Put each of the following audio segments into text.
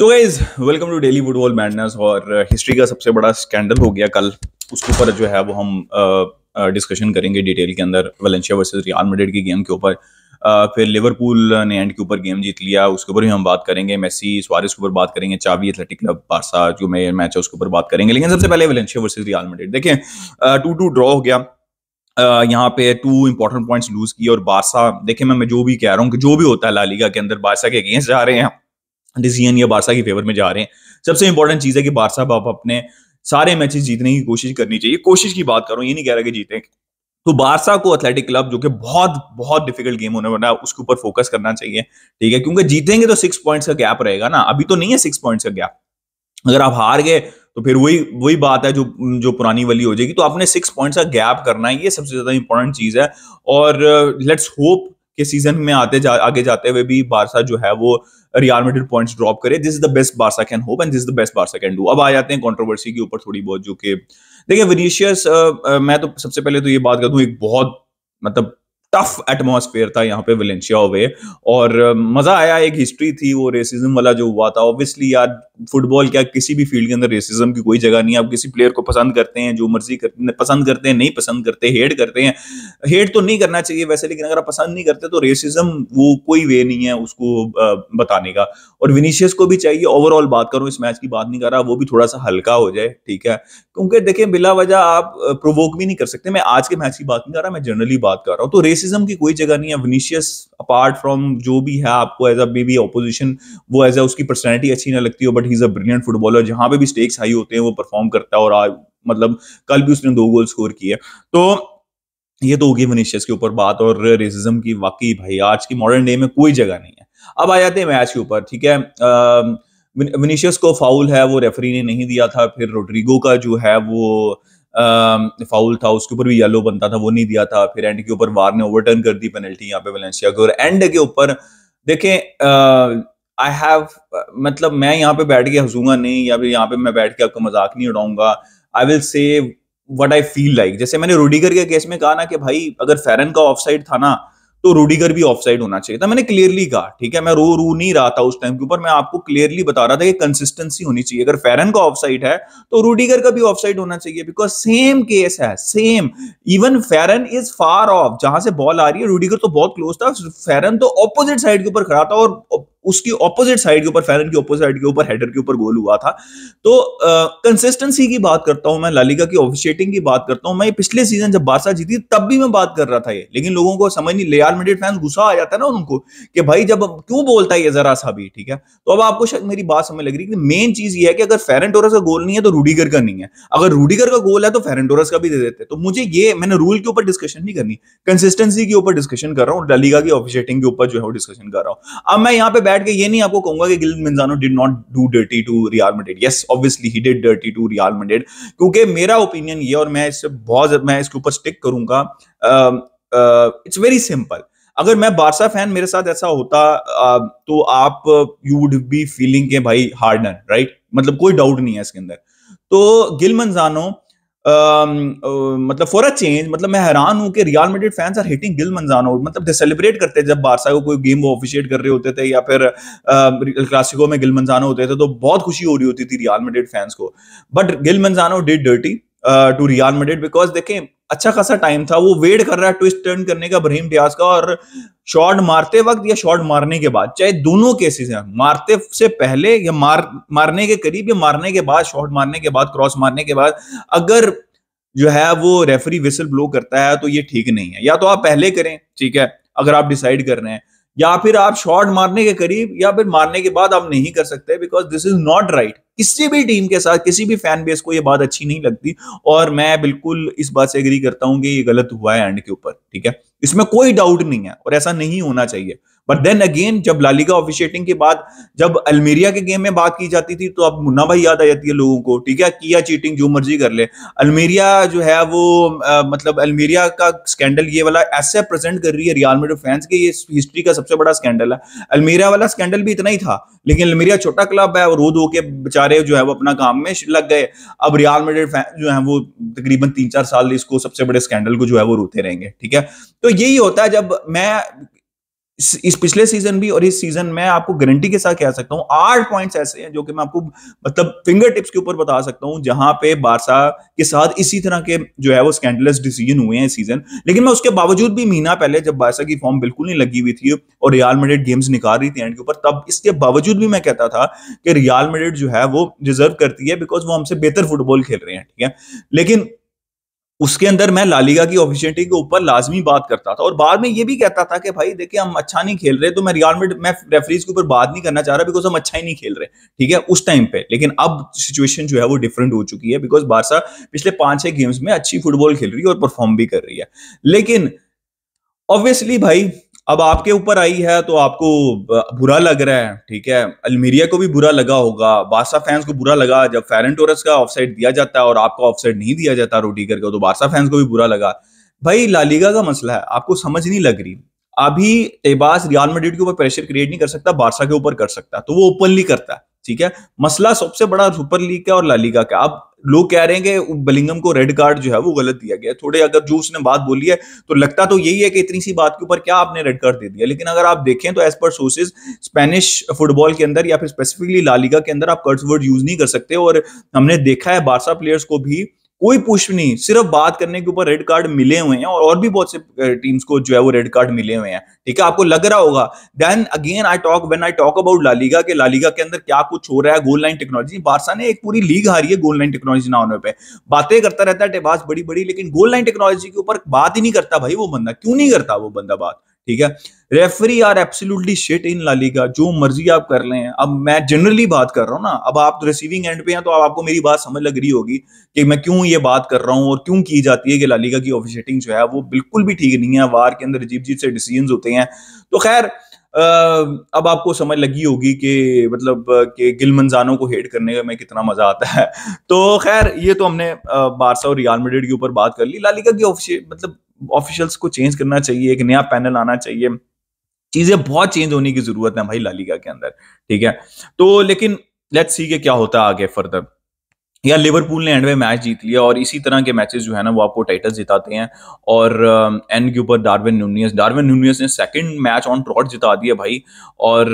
So guys welcome to daily football madness. और history का सबसे बड़ा स्कैंडल हो गया कल, उसके ऊपर जो है वो हम डिस्कशन करेंगे डिटेल के अंदर। वेलेंशिया वर्सेस रियल मैड्रिड की गेम के ऊपर। फिर लिवरपूल ने एंड के ऊपर गेम जीत लिया, उसके ऊपर भी हम बात करेंगे। मेसी सुआरेस के ऊपर बात करेंगे। चावी एथलेटिक क्लब बारसा जो मैच है उसके ऊपर बात करेंगे। लेकिन सबसे पहले वेलेंशिया वर्सेस रियल मैड्रिड देखें। 2-2 ड्रॉ हो गया। यहाँ पे 2 इंपॉर्टेंट पॉइंट्स लूज किए। और बारसा देखें, मैं जो भी कह रहा हूँ कि जो भी होता है ला लीगा के अंदर बारसा के अगेंस्ट जा रहे हैं, डिसीजन या बारसा की फेवर में जा रहे हैं। सबसे इंपॉर्टेंट चीज है कि बारसा आप अपने सारे मैचेस जीतने की कोशिश करनी चाहिए। कोशिश की बात करो, ये नहीं कह रहा कि जीते। तो बारसा को एथलेटिक क्लब जो कि बहुत बहुत डिफिकल्ट गेम होने वाला है उसके ऊपर फोकस करना चाहिए, ठीक है। क्योंकि जीतेंगे तो 6 पॉइंट्स का गैप रहेगा ना, अभी तो नहीं है 6 पॉइंट्स का गैप। अगर आप हार गए तो फिर वही वही बात है जो जो पुरानी वाली हो जाएगी। तो आपने 6 पॉइंट्स का गैप करना है, ये सबसे ज्यादा इंपॉर्टेंट चीज है। और लेट्स होप कि सीजन में आगे जाते हुए भी बारसा जो है वो रियल मैड्रिड पॉइंट्स ड्रॉप करे। This is the best Barça can hope and this is the best Barça can do. अब आ जाते हैं कंट्रोवर्सी के ऊपर थोड़ी बहुत, जो कि देखिए विनीशियस, मैं तो सबसे पहले तो ये बात कर दूं, एक बहुत मतलब टफ एटमॉस्फेयर था यहाँ पे वेलेंशिया हुए। और मजा आया, एक हिस्ट्री थी वो रेसिज्म वाला जो हुआ था। ऑब्वियसली यार फुटबॉल क्या किसी भी फील्ड के अंदर रेसिज्म की कोई जगह नहीं है। आप किसी प्लेयर को पसंद करते हैं, जो मर्जी करते पसंद करते हैं, नहीं पसंद करते, हेट करते हैं। हेट तो नहीं करना चाहिए वैसे, लेकिन अगर आप पसंद नहीं करते तो रेसिज्म वो कोई वे नहीं है उसको बताने का। और विनीशियस को भी चाहिए, ओवरऑल बात करूं, इस मैच की बात नहीं कर रहा, वो भी थोड़ा सा हल्का हो जाए, ठीक है। क्योंकि देखें बिला वजह आप प्रोवोक भी नहीं कर सकते। मैं आज के मैच की बात नहीं कर रहा, मैं जनरली बात कर रहा हूं। तो रेसिज्म की कोई जगह नहीं है। विनीशियस अपार्ट फ्रॉम जो भी है आपको एज अ बेबी ऑपोजिशन, वो एज अ उसकी पर्सनैलिटी अच्छी ना लगती हो, but he is a brilliant footballer. जहां पे भी स्टेक्स हाई होते हैं वो परफॉर्म करता है। और आज मतलब कल भी उसने 2 गोल स्कोर किए। तो ये तो होगी विनीशियस के ऊपर बात। और रेसिज्म की वाकई भाई आज की मॉडर्न डे में कोई जगह नहीं है। अब आ जाते हैं मैच के ऊपर, ठीक है। विनीशियस को फाउल है वो रेफरी ने नहीं दिया था। फिर रोड्रिगो का जो है वो फाउल था, उसके ऊपर भी येलो बनता था, वो नहीं दिया था। फिर एंड के ऊपर वार ने ओवरटर्न कर दी पेनल्टी यहाँ पे वेलेंशिया को। और एंड के ऊपर देखें, आई हैव मतलब मैं यहाँ पे बैठ के हंसूंगा नहीं, या फिर यहाँ पे मैं बैठ के आपका मजाक नहीं उड़ाऊंगा। I will say what I feel like. जैसे मैंने रूडिगर के केस में कहा ना कि भाई अगर फेरन का ऑफसाइड था ना तो रूडिगर भी ऑफसाइड होना चाहिए था। मैंने क्लियरली कहा, ठीक है। मैं रो नहीं रहा था उस टाइम के ऊपर, मैं आपको क्लियरली बता रहा था कि कंसिस्टेंसी होनी चाहिए। अगर फेरन का ऑफसाइड है तो रूडिगर का भी ऑफसाइड होना चाहिए, बिकॉज सेम केस है, same. Even Ferran is far off, जहां से बॉल आ रही है रूडिगर तो बहुत क्लोज था। फेरन तो ऑपोजिट साइड के ऊपर खड़ा था और उसकी ऑपोजिट साइड के ऊपर, फेरन की ऑपोजिट साइड के ऊपर हेडर के ऊपर गोल हुआ था। तो कंसिस्टेंसी की बात करता हूं मैं, ला लीगा की ऑफिशिएटिंग की बात करता हूं मैं। पिछले सीजन जब बारसा जीती तब भी मैं बात कर रहा था ये, लेकिन लोगों को समझ नहीं, रियल मैड्रिड फैंस गुस्सा आ जाता है ना उनको कि भाई जब क्यों बोलता है ये जरा सा भी, ठीक है। तो अब आपको शायद मेरी बात समझ लग रही है कि मेन चीज ये है कि अगर फेरन टोरस का गोल नहीं है तो रूडिगर का नहीं है। अगर रूडिगर का गोल है तो फेरन टोरस का भी दे देते। तो मुझे ये, मैंने रूल के ऊपर डिस्कशन नहीं करनी, कंसिस्टेंसी के ऊपर डिस्कशन कर रहा हूँ, ला लीगा की ऑफिशिएटिंग के ऊपर जो है वो डिस्कशन कर रहा हूँ। अब मैं यहाँ पे बैठ के ये नहीं आपको कहूंगा कि Gil Manzano did not do dirty to Real Madrid. Yes obviously he did dirty to Real Madrid, क्योंकि मेरा ओपिनियन ये, और मैं इससे बहुत, मैं इसके ऊपर स्टिक करूंगा। It's very simple. अगर मैं बारसा फैन, मेरे साथ ऐसा होता तो आप यू वुड बी फीलिंग के भाई हार्डन, राइट, मतलब कोई डाउट नहीं है इसके अंदर। तो गिल मंजानो मतलब फॉर अ चेंज, मतलब मैं हैरान हूं कि Real Madrid fans are hitting Gil Manzano. मतलब दे सेलिब्रेट करते जब बारसा को कोई गेम वो ऑफिशिएट कर रहे होते थे, या फिर क्लासिको में गिल मंजानो होते थे, तो बहुत खुशी हो रही होती थी रियल मैड्रिड फैंस को। But Gil Manzano did dirty to Real Madrid, because देखें अच्छा खासा टाइम था, वो वेट कर रहा है ट्विस्ट टर्न करने का ब्राहीम डियाज का। और शॉट मारते वक्त या शॉट मारने के बाद, चाहे दोनों केसेस हैं, मारते से पहले या मारने के करीब या मारने के बाद, शॉट मारने के बाद, क्रॉस मारने के बाद, अगर जो है वो रेफरी विसल ब्लो करता है तो ये ठीक नहीं है। या तो आप पहले करें, ठीक है, अगर आप डिसाइड कर रहे हैं, या फिर आप शॉट मारने के करीब या फिर मारने के बाद आप नहीं कर सकते, because this is not right. किसी भी टीम के साथ, किसी भी फैन बेस को ये बात अच्छी नहीं लगती। और मैं बिल्कुल इस बात से एग्री करता हूं कि ये गलत हुआ है एंड के ऊपर, ठीक है, इसमें कोई डाउट नहीं है और ऐसा नहीं होना चाहिए। बट देन अगेन जब ला लीगा ऑफिशिएटिंग के बाद, जब अल्मीरिया के गेम में बात की जाती थी, तो अब मुन्ना भाई याद आ जाती है लोगों को, ठीक है। किया चीटिंग जो मर्जी कर ले, अल्मीरिया जो है वो मतलब अल्मीरिया का स्कैंडल ये वाला ऐसे प्रेजेंट कर रही है रियल मैड्रिड फैंस के, ये हिस्ट्री का सबसे बड़ा स्कैंडल है। अल्मीरिया वाला स्कैंडल भी इतना ही था, लेकिन अल्मीरिया छोटा क्लब है, रो धो के बेचारे जो है वो अपना काम में लग गए। अब रियल मैड्रिड फैन जो है वो तकरीबन 3-4 साल इसको सबसे बड़े स्कैंडल को जो है वो रोते रहेंगे, ठीक है। तो यही होता है जब मैं इस पिछले सीजन भी और इस सीजन में आपको गारंटी के साथ कह सकता हूं 8 पॉइंट्स ऐसे हैं जो कि मैं आपको मतलब फिंगर टिप्स के ऊपर बता सकता हूं जहां पे बारसा के साथ इसी तरह के जो है वो स्कैंडलस डिसीजन हुए हैं इस सीजन। लेकिन मैं उसके बावजूद भी महीना पहले जब बारसा की फॉर्म बिल्कुल नहीं लगी हुई थी और रियल मैड्रिड गेम्स निकाल रही थी एंड के ऊपर, तब इसके बावजूद भी मैं कहता था कि रियल मैड्रिड जो है वो डिजर्व करती है बिकॉज वो हमसे बेहतर फुटबॉल खेल रहे हैं, ठीक है। लेकिन उसके अंदर मैं लालिगा की ऑफिशियलिटी के ऊपर लाजमी बात करता था और बाद में ये भी कहता था कि भाई देखिए हम अच्छा नहीं खेल रहे, तो मैं रियल मैड्रिड मैं रेफरीज के ऊपर बात नहीं करना चाह रहा बिकॉज हम अच्छा ही नहीं खेल रहे, ठीक है, उस टाइम पे। लेकिन अब सिचुएशन जो है वो डिफरेंट हो चुकी है बिकॉज बारसा पिछले 5-6 गेम्स में अच्छी फुटबॉल खेल रही है और परफॉर्म भी कर रही है। लेकिन ऑब्वियसली भाई अब आपके ऊपर आई है तो आपको बुरा लग रहा है, ठीक है। अल्मीरिया को भी बुरा लगा होगा, बारसा फैंस को बुरा लगा जब फेरन टोरेस का ऑफसाइड दिया जाता है और आपका ऑफसाइड नहीं दिया जाता रोडीगर को, तो बारसा फैंस को भी बुरा लगा। भाई लालीगा का मसला है, आपको समझ नहीं लग रही। अभी टेबास रियल मैड्रिड के ऊपर प्रेशर क्रिएट नहीं कर सकता, बारसा के ऊपर कर सकता, तो वो ओपनली करता है, ठीक है। मसला सबसे बड़ा सुपर लीग का और लालीगा का। अब लोग कह रहे हैं कि बेलिंगम को रेड कार्ड जो है वो गलत दिया गया, थोड़े अगर जो उसने बात बोली है तो लगता तो यही है कि इतनी सी बात के ऊपर क्या आपने रेड कार्ड दे दिया। लेकिन अगर आप देखें तो as per sources Spanish football के अंदर या फिर स्पेसिफिकली लालीगा के अंदर आप कर्स वर्ड यूज नहीं कर सकते। और हमने देखा है बारसा प्लेयर्स को भी कोई पुश नहीं, सिर्फ बात करने के ऊपर रेड कार्ड मिले हुए हैं और भी बहुत से टीम्स को जो है वो रेड कार्ड मिले हुए हैं, ठीक है। आपको लग रहा होगा then again when I talk about La Liga के लालीगा के अंदर क्या कुछ हो रहा है, गोल लाइन टेक्नोलॉजी। बारसा ने एक पूरी लीग हारी है गोल लाइन टेक्नोलॉजी ना होने पे। बातें करता रहता है टेबास बड़ी बड़ी, लेकिन गोल लाइन टेक्नोलॉजी के ऊपर बात ही नहीं करता भाई वो बंदा। क्यों नहीं करता वो बंदा बात, ठीक है। Referee are absolutely shit in La Liga, जो मर्जी आप कर लें। अब मैं जनरली बात कर रहा हूं ना, अब आप रिसीविंग एंड पे हैं तो अब आपको मेरी बात समझ लग रही होगी कि मैं क्यों ये बात कर रहा हूं और क्यों की जाती है कि ला लीगा की ऑफिशिएटिंग जो है वो बिल्कुल भी ठीक नहीं है। वार के अंदर अजीब अजीब से डिसीजंस होते हैं। तो खैर अब आपको समझ लगी होगी कि मतलब कि गिल मंजानो को हेट करने का मैं कितना मजा आता है। तो खैर ये तो हमने बारसा और रियल मैड्रिड के ऊपर बात कर ली। ला लीगा की मतलब ऑफिशियल्स को चेंज करना चाहिए, एक नया पैनल आना चाहिए, चीजें बहुत चेंज होने की जरूरत है भाई ला लीगा के अंदर, ठीक है। तो लेकिन लेट्स सी के क्या होता है आगे फर्दर। या लिवरपूल ने एंड में मैच जीत लिया और इसी तरह के मैचेस जो है ना वो आपको टाइटल जिताते हैं। और एंड के ऊपर डार्विन न्यूनियस ने सेकंड मैच ऑन ट्रॉट जिता दिया भाई। और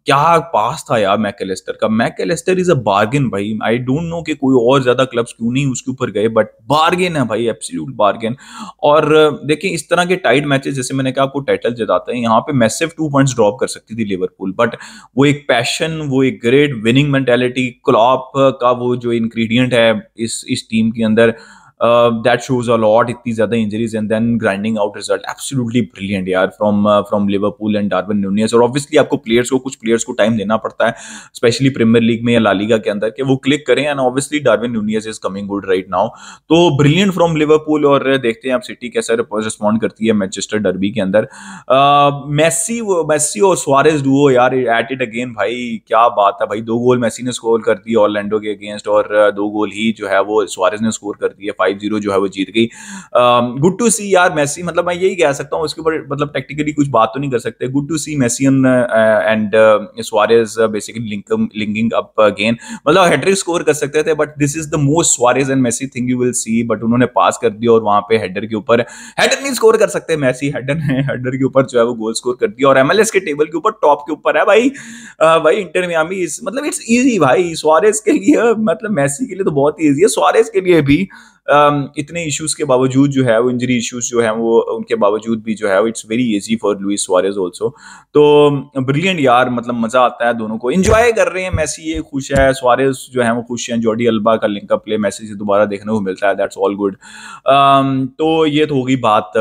क्या पास था यार मैकएलिस्टर इज अ बार्गेन भाई। आई डोंट नो कि कोई और ज्यादा क्लब्स क्यों नहीं उसके ऊपर गए, बट बार्गेन है भाई, एब्सोल्यूट बार्गेन। और देखिए इस तरह के टाइट मैचेस जैसे मैंने कहा आपको टाइटल जिताते हैं, यहाँ पे मैसिव 2 पॉइंट्स ड्रॉप कर सकती थी लिवरपूल, बट वो एक पैशन, वो एक ग्रेट विनिंग मेंटालिटी, क्लॉप का वो जो इंग्रेडिएंट है इस टीम के अंदर, दैट शोज अ लॉट। इतनी ज्यादा injuries and then grinding out result, absolutely brilliant यार from Liverpool and Darwin Nunez. और ऑब्वियसली आपको कुछ प्लेयर्स को टाइम देना पड़ता है, स्पेशली प्रीमियर लीग में या ला लीगा के अंदर, कि वो क्लिक करें। And obviously Darwin Nunez is coming good right now. तो ब्रिलियंट फ्रॉम लिवरपूल। और देखते हैं आप सिटी कैसे रिस्पॉन्ड करती है मैनचेस्टर डर्बी के अंदर। मेसी और सुआरेज डुओ यार एट इट अगेन भाई, क्या बात है भाई। 2 गोल मेसी ने स्कोर कर दिए ऑरलैंडो के अगेंस्ट और 2 गोल ही जो है वो सुआरेज ने स्कोर कर दिए। 5-0 जो है वो जीत गई। गुड टू सी यार मेसी, मतलब मैं यही कह सकता हूँ उसके ऊपर, मतलब टेक्निकली कुछ बात तो नहीं कर सकते। Good to see Messi and Suarez basically linking up again. मतलब हैट्रिक स्कोर कर सकते थे but this is the most Suarez and Messi thing you will see. But उन्होंने पास कर दिया और वहां पे हेडर के ऊपर, हेडर नहीं स्कोर कर सकते मेसी, हेडर के ऊपर जो है वो गोल स्कोर कर दिया। और एमएलएस के टेबल के ऊपर टॉप के ऊपर है भाई। भाई इंटर मियामी मतलब इट्स इजी भाई सुआरेज के लिए, मतलब मेसी के लिए तो बहुत ही इजी है, सुआरेज के लिए भी इतने इश्यूज के बावजूद जो है वो, इंजरी इश्यूज जो है वो उनके बावजूद भी जो है it's very easy for Luis Suarez also. तो ब्रिलियंट यार, मतलब मजा आता है, दोनों को एंजॉय कर रहे हैं। मेसी ये खुश है, सुआरेज जो है वो खुश हैं। जॉर्डी अल्बा का लिंकअप प्ले मेसी से दोबारा देखने को मिलता है, दैट्स ऑल गुड। तो ये तो होगी बात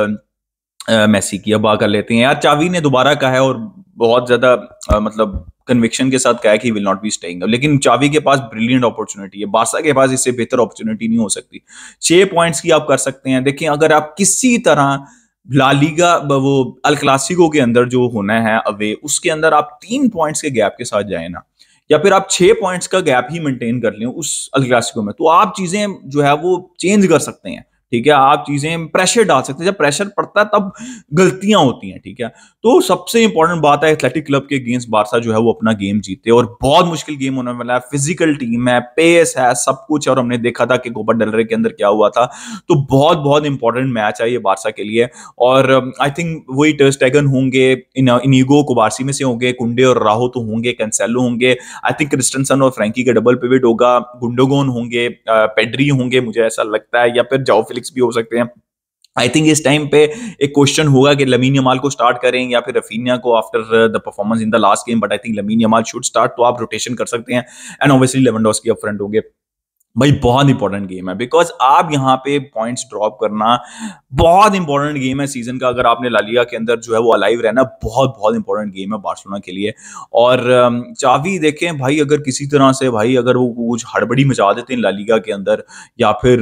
मेसी की। अब कर लेते हैं यार, चावी ने दोबारा कहा है और बहुत ज्यादा मतलब कन्विक्शन के साथ कहा है कि विल नॉट बी स्टेइंग। लेकिन चावी के पास ब्रिलियंट अपॉर्चुनिटी है, बारसा के पास इससे बेहतर अपॉर्चुनिटी नहीं हो सकती। 6 पॉइंट्स की आप कर सकते हैं। देखिए अगर आप किसी तरह ला लीगा वो अल क्लासिको के अंदर जो होना है अवे, उसके अंदर आप 3 पॉइंट्स के गैप के साथ जाए ना, या फिर आप 6 पॉइंट्स का गैप ही मेंटेन कर लें उस अल क्लासिको में, तो आप चीजें जो है वो चेंज कर सकते हैं, ठीक है, आप चीजें प्रेशर डाल सकते हैं, जब प्रेशर पड़ता है तब गलतियां होती हैं, ठीक है। तो सबसे इंपॉर्टेंट बात है एथलेटिक क्लब के अगेंस्ट बारसा जो है वो अपना गेम जीते, और बहुत मुश्किल गेम होने वाला है, फिजिकल टीम है, पेस है, सब कुछ, और हमने देखा था कि कोपा डेल रे के अंदर क्या हुआ था। तो बहुत बहुत इंपॉर्टेंट मैच है ये बारसा के लिए। और आई थिंक वही टर स्टेगन होंगे, इनिगो कुबारसी में से होंगे, कुंडे और राहो तो होंगे, कैंसेलो होंगे, आई थिंक क्रिस्टनसन और फ्रैंकी का डबल पिवट होगा, गुंडोगोन होंगे, पेड्री होंगे मुझे ऐसा लगता है, या फिर जाओ फिलिक्स भी हो सकते हैं। आई थिंक इस टाइम पे एक क्वेश्चन होगा कि लमीन यमाल को स्टार्ट करें या फिर रफीनिया को after the performance in the last game, but I think lamin Yamal should start, तो आप रोटेशन कर सकते हैं। And obviously Lewandowski up front होंगे। भाई बहुत इंपॉर्टेंट गेम है, बिकॉज आप यहाँ पे पॉइंट्स ड्रॉप करना बहुत इंपॉर्टेंट गेम है सीजन का, अगर आपने ला लिगा के अंदर जो है वो अलाइव रहना, बहुत बहुत इंपॉर्टेंट गेम है बार्सिलोना के लिए। और चावी देखें भाई, अगर किसी तरह से भाई अगर वो कुछ हड़बड़ी मचा देते हैं ला लीगा के अंदर, या फिर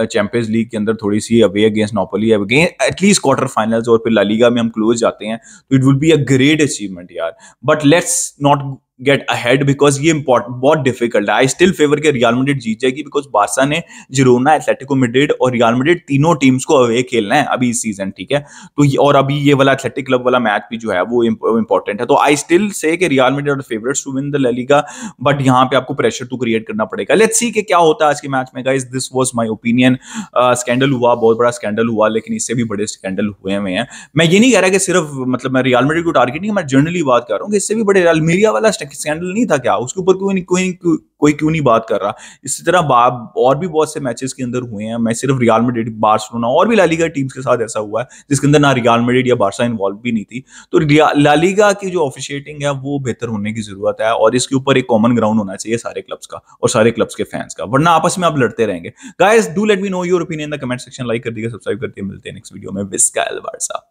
चैंपियंस लीग के अंदर थोड़ी सी away against Napoli, at least quarter finals, और फिर ला लीगा में हम क्लोज जाते हैं, तो it will be a great achievement यार। But let's not get ahead, because ये बहुत डिफिकल्ट है। आई स्टिल फेवर के रियल मैड्रिड जीत जाएगी, बिकॉज बारसा ने जिरोना, एथलेटिको मैड्रिड और रियल मैड्रिड तीनों टीम्स को अवे खेलना है अभी इस सीजन, ठीक है। तो और अभी ये वाला एथलेटिक क्लब वाला मैच भी जो है वो इंपॉर्टेंट है। तो आई स्टिल से कि Real Madrid are the favourites to win the La Liga, but यहाँ पे आपको प्रेशर तो क्रिएट करना पड़ेगा। लेट्स सी कि क्या होता है आज के मैच में guys. This was my opinion. Scandal हुआ, बहुत बड़ा स्कैंडल हुआ, लेकिन इससे भी बड़े स्कैंडल हुए हैं। मैं ये नहीं कह रहा कि सिर्फ मतलब मैं रियल मैड्रिड को टारगेट नहीं, मैं जनरली बात कर रहा हूँ कि इससे भी बड़े अल्मीरिया वाला स्कैंडल नहीं था क्या, उसके ऊपर कोई क्यों नहीं बात कर रहा। इसी तरह और भी बहुत से मैचेस के अंदर हुए हैं, मैं सिर्फ रियल मैड्रिड, बार्सिलोना और भी ला लीगा टीम्स के साथ ऐसा हुआ है जिसके अंदर ना रियल मैड्रिड या बारसा इन्वॉल्व भी नहीं थी। तो ला लीगा की जो ऑफिशिएटिंग है वो बेहतर होने की जरूरत है, और इसके ऊपर एक कॉमन ग्राउंड होना चाहिए सारे क्लब्स का और सारे क्लब्स के फैंस का, वरना आपस में आप लड़ते रहेंगे। Guys do let me know your opinion in the comment section, like कर दीजिए, सब्सक्राइब कर दिए, मिलते हैं नेक्स्ट वीडियो में। विस्कायल बारसा।